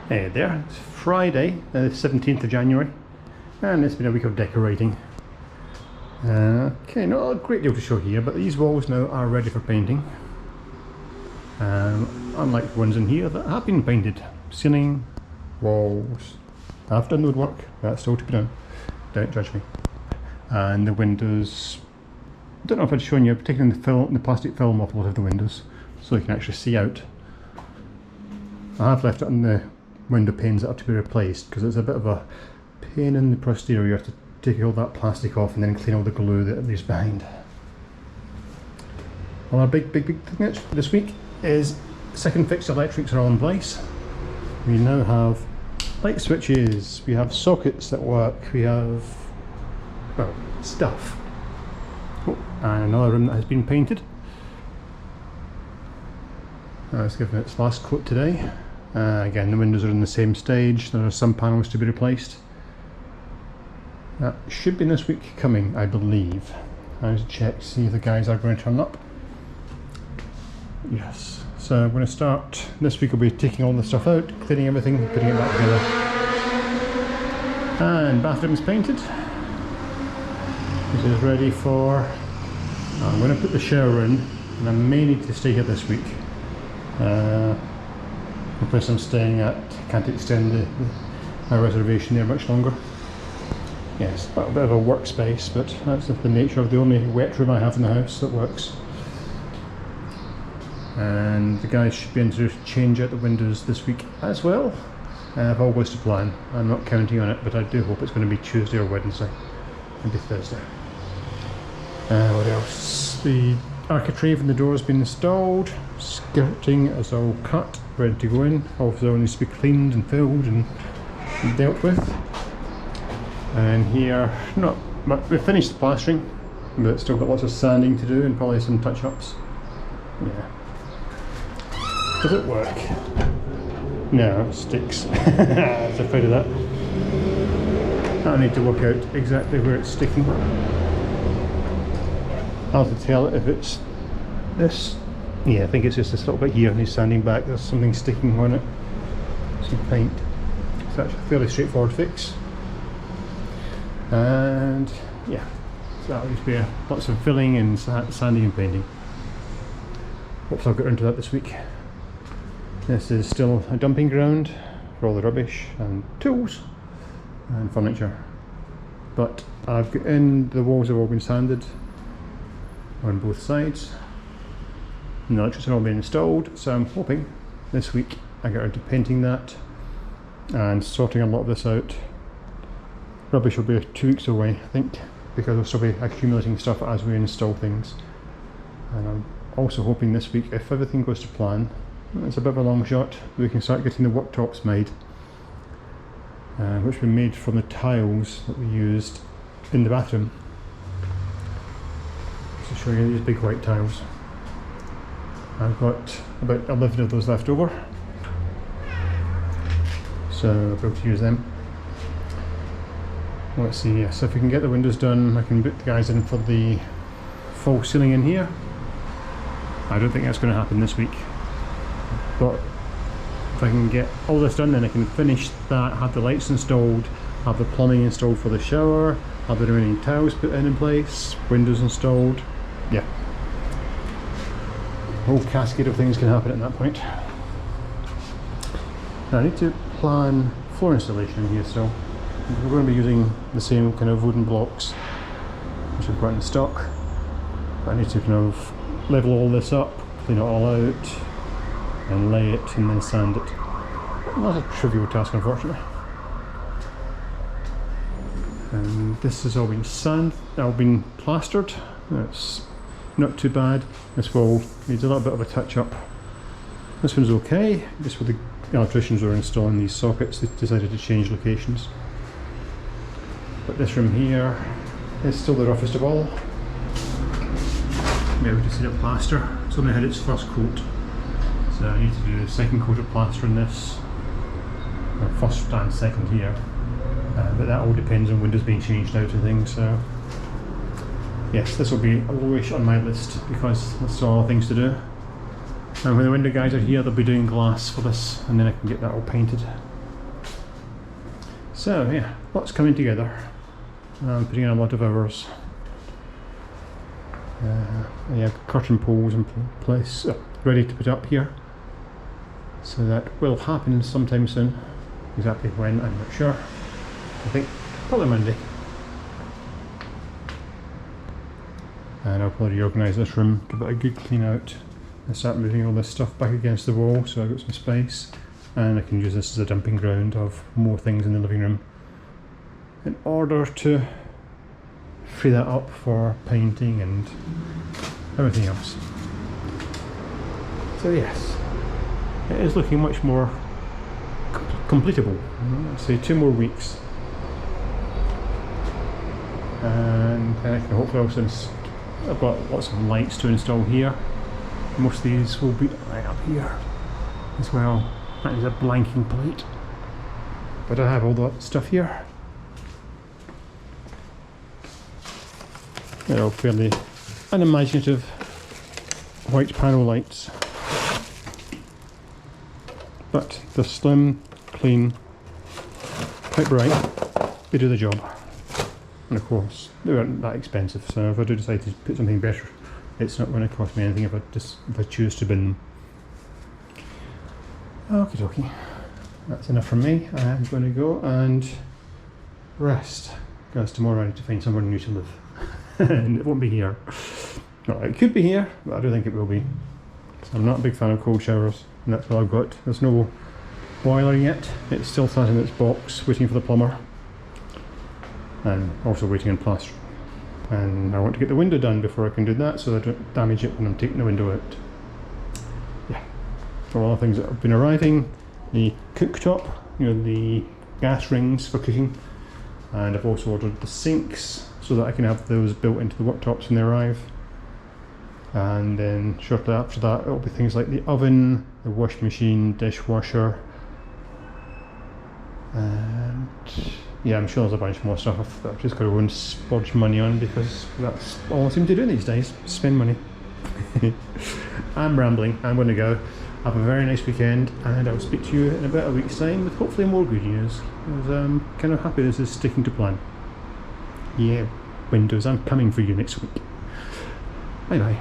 Hey there, it's Friday, the 17th of January, and it's been a week of decorating. Okay, not a great deal to show here, but these walls now are ready for painting. Unlike the ones in here that have been painted. Ceiling, walls. I've done the woodwork, that's still to be done. Don't judge me. And the windows, I don't know if I'd shown you, I've taken the plastic film off both of the windows so you can actually see out. I have left it on the window panes that have to be replaced because it's a bit of a pain in the posterior. You have to take all that plastic off and then clean all the glue that leaves behind. Well, our big thing this week is second fix electrics are all in place. We now have light switches, we have sockets that work, we have, well, stuff. Oh, and another room that has been painted. It's given its last coat today. Again, the windows are in the same stage. There are some panels to be replaced. That should be this week coming, I believe. I need to check to see if the guys are going to turn up. Yes. So I'm going to start this week. I'll be taking all the stuff out, cleaning everything, putting it back together. And bathroom's painted. This is ready for. I'm going to put the shower in, and I may need to stay here this week. The place I'm staying at can't extend my reservation there much longer. Yes, a bit of a workspace, but that's the nature of the only wet room I have in the house that works. And the guys should be able to change out the windows this week as well. I've always to plan. I'm not counting on it, but I do hope it's going to be Tuesday or Wednesday, maybe Thursday. What else? The architrave in the door has been installed. Skirting is all cut, ready to go in. Also needs to be cleaned and filled and dealt with. And here, we've finished the plastering, but still got lots of sanding to do and probably some touch-ups. Yeah. Does it work? No, it sticks. I was afraid of that. I need to work out exactly where it's sticking. I'll have to tell if it's this. Yeah, I think it's just this little bit here, and he's sanding back. There's something sticking on it. Some paint. So that's a fairly straightforward fix. And yeah, so that'll just be lots of filling and sanding and painting. Hopefully I'll get into that this week. This is still a dumping ground for all the rubbish and tools and furniture. But I've got in, the walls have all been sanded on both sides. And the electrics have all been installed, so I'm hoping this week I get around to painting that and sorting a lot of this out. Rubbish will be 2 weeks away, I think, because we'll still be accumulating stuff as we install things. And I'm also hoping this week, if everything goes to plan, it's a bit of a long shot, we can start getting the worktops made, which we made from the tiles that we used in the bathroom. Just showing you these big white tiles. I've got about 11 of those left over, so I'll be able to use them. Let's see, yes, if we can get the windows done, I can book the guys in for the full ceiling in here. I don't think that's going to happen this week, but if I can get all this done, then I can finish that, have the lights installed, have the plumbing installed for the shower, have the remaining tiles put in place, windows installed. Yeah, a whole cascade of things can happen at that point. Now I need to plan floor installation here still. We're going to be using the same kind of wooden blocks which I've got in stock, but I need to kind of level all this up, clean it all out and lay it and then sand it. Not a trivial task, unfortunately. And this has all been plastered. It's not too bad. This wall needs a little bit of a touch up. This one's okay, just with the electricians who are installing these sockets, they decided to change locations. But this room here is still the roughest of all. Maybe we just need a plaster. It's only had its first coat, so I need to do a second coat of plaster in this, or first and second here. But that all depends on windows being changed out and things. So yes, this will be a lowish on my list because there's all things to do. And when the window guys are here, they'll be doing glass for this, and then I can get that all painted. So yeah, lots coming together. I'm putting in a lot of hours. Yeah, curtain poles in place, ready to put up here. So that will happen sometime soon. Exactly when, I'm not sure. I think probably Monday. And I'll probably reorganise this room, give it a good clean out, and start moving all this stuff back against the wall so I've got some space. And I can use this as a dumping ground of more things in the living room in order to free that up for painting and everything else. So yes, it is looking much more completable. I'd say 2 more weeks, and then I can hopefully also I've got lots of lights to install here. Most of these will be right up here as well. That is a blanking plate, but I have all that stuff here. They're all fairly unimaginative white panel lights, but they're slim, clean, quite bright. They do the job, and of course they aren't that expensive, so if I do decide to put something better, it's not going to cost me anything if I choose to bin them. Okie dokie, that's enough from me. I'm going to go and rest, because tomorrow I need to find somewhere new to live. And it won't be here. No, it could be here, but I don't think it will be. So I'm not a big fan of cold showers, and that's all I've got. There's no boiler yet. It's still sat in its box waiting for the plumber, and also waiting on plastering. And I want to get the window done before I can do that, so I don't damage it when I'm taking the window out. Yeah, for all the things that have been arriving, the cooktop, the gas rings for cooking, and I've also ordered the sinks so that I can have those built into the worktops when they arrive. And then shortly after that it'll be things like the oven, the washing machine, dishwasher, and yeah, I'm sure there's a bunch more stuff that I've just got to go and splurge money on, because that's all I seem to do these days, spend money. I'm rambling, I'm going to go. Have a very nice weekend, and I'll speak to you in about a week's time with hopefully more good news, because I'm kind of happy this is sticking to plan. Yeah, Windows, I'm coming for you next week. Bye bye.